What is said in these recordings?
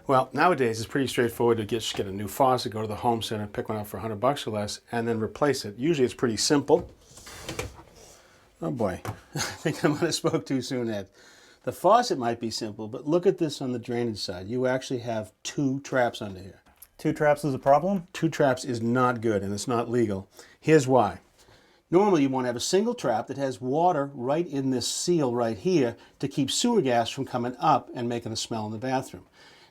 Well, nowadays it's pretty straightforward to just get a new faucet, go to the home center, pick one up for $100 or less, and then replace it. Usually it's pretty simple. Oh boy, I think I might have spoke too soon, Ed. The faucet might be simple, but look at this on the drainage side. You actually have 2 traps under here. 2 traps is a problem? 2 traps is not good, and it's not legal. Here's why. Normally you want to have a single trap that has water right in this seal right here to keep sewer gas from coming up and making a smell in the bathroom.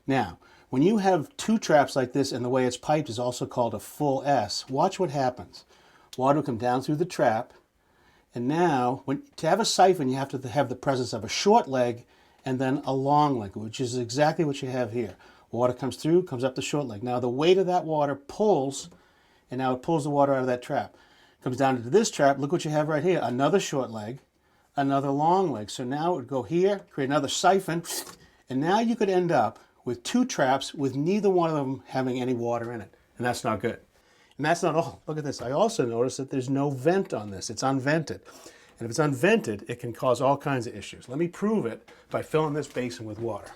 Now, when you have 2 traps like this, and the way it's piped is also called a full S, watch what happens. Water will come down through the trap, and now, to have a siphon, you have to have the presence of a short leg and then a long leg, which is exactly what you have here. Water comes through, comes up the short leg. Now, the weight of that water pulls, and now it pulls the water out of that trap. Comes down into this trap, look what you have right here, another short leg, another long leg. So now it would go here, create another siphon, and now you could end up with 2 traps with neither one of them having any water in it. And that's not good. And that's not all. Look at this. I also noticed that there's no vent on this. It's unvented. And if it's unvented, it can cause all kinds of issues. Let me prove it by filling this basin with water.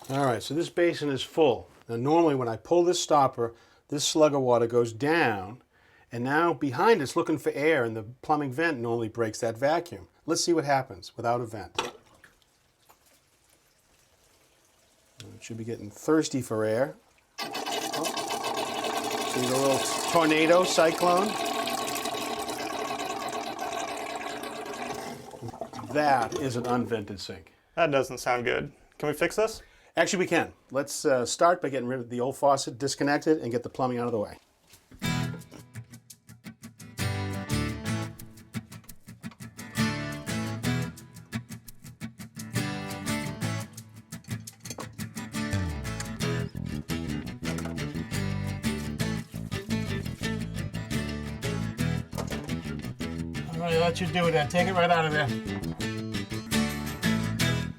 All right, so this basin is full. Now normally when I pull this stopper, this slug of water goes down, and now behind it's looking for air, and the plumbing vent normally breaks that vacuum. Let's see what happens without a vent. It should be getting thirsty for air. Oh. See the little tornado, cyclone? That is an unvented sink. That doesn't sound good. Can we fix this? Actually, we can. Let's start by getting rid of the old faucet, disconnect it, and get the plumbing out of the way. All right, let you do it then. Take it right out of there.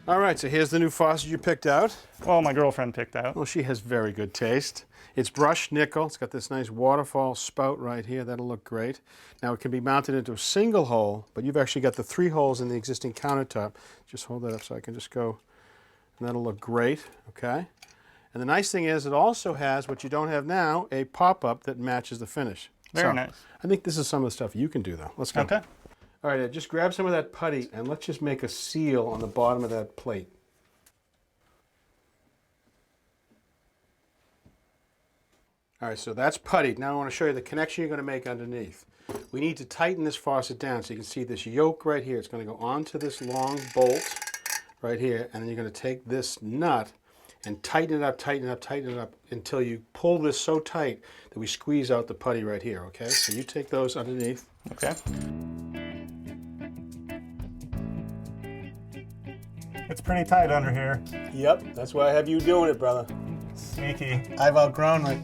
All right, so here's the new faucet you picked out. Well, my girlfriend picked out. Well, she has very good taste. It's brushed nickel. It's got this nice waterfall spout right here. That'll look great. Now, it can be mounted into a single hole, but you've actually got the 3 holes in the existing countertop. Just hold that up so I can just go, and that'll look great, okay? And the nice thing is it also has, what you don't have now, a pop-up that matches the finish. Very nice. I think this is some of the stuff you can do, though. Let's go. Okay. All right, Ed, just grab some of that putty and let's just make a seal on the bottom of that plate. All right, so that's puttied. Now I want to show you the connection you're going to make underneath. We need to tighten this faucet down so you can see this yoke right here. It's going to go onto this long bolt right here, and then you're going to take this nut and tighten it up, tighten it up, tighten it up until you pull this so tight that we squeeze out the putty right here, okay? So you take those underneath. Okay. It's pretty tight under here. Yep, that's why I have you doing it, brother. Sneaky. I've outgrown it.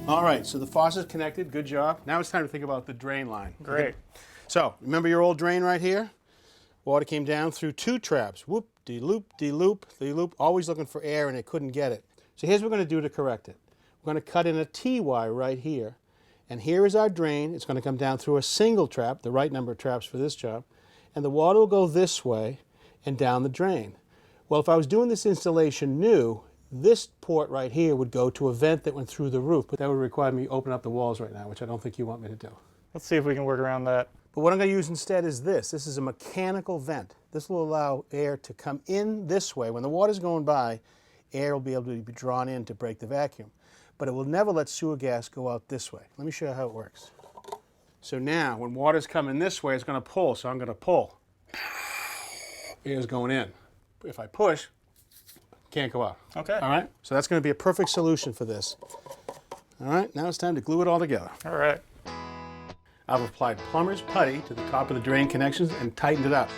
All right, so the faucet's connected, good job. Now it's time to think about the drain line. Great. So, remember your old drain right here? Water came down through 2 traps. Whoop, de-loop, de-loop, de-loop, always looking for air and it couldn't get it. So here's what we're going to do to correct it. We're going to cut in a T-Y right here. And here is our drain. It's going to come down through a single trap, the right number of traps for this job. And the water will go this way and down the drain. Well, if I was doing this installation new, this port right here would go to a vent that went through the roof. But that would require me to open up the walls right now, which I don't think you want me to do. Let's see if we can work around that. But what I'm going to use instead is this. This is a mechanical vent. This will allow air to come in this way. When the water's going by, air will be able to be drawn in to break the vacuum. But it will never let sewer gas go out this way. Let me show you how it works. So now, when water's coming this way, it's going to pull. So I'm going to pull. Air's going in. If I push, can't go out. Okay. All right? So that's going to be a perfect solution for this. All right, now it's time to glue it all together. All right. I've applied plumber's putty to the top of the drain connections and tightened it up.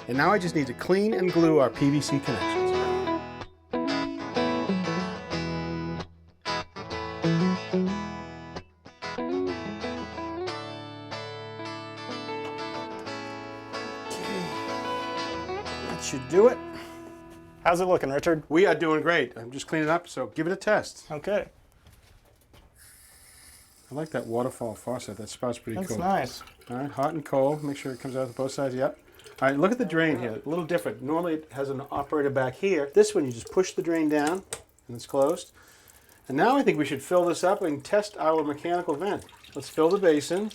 And now I just need to clean and glue our PVC connections. should do it. How's it looking, Richard? We are doing great. I'm just cleaning up, so give it a test. Okay. I like that waterfall faucet. That spot's pretty That's cool. nice. All right, hot and cold. Make sure it comes out of both sides. Yep. All right, look at the drain here. A little different. Normally it has an operator back here. This one, you just push the drain down, and it's closed. And now I think we should fill this up and test our mechanical vent. Let's fill the basin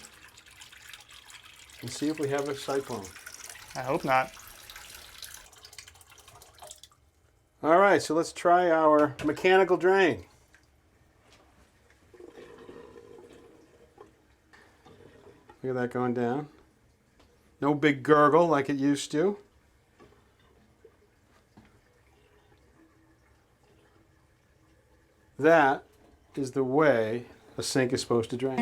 and see if we have a cyclone. I hope not. All right, so let's try our mechanical drain. Look at that going down. No big gurgle like it used to. That is the way a sink is supposed to drain.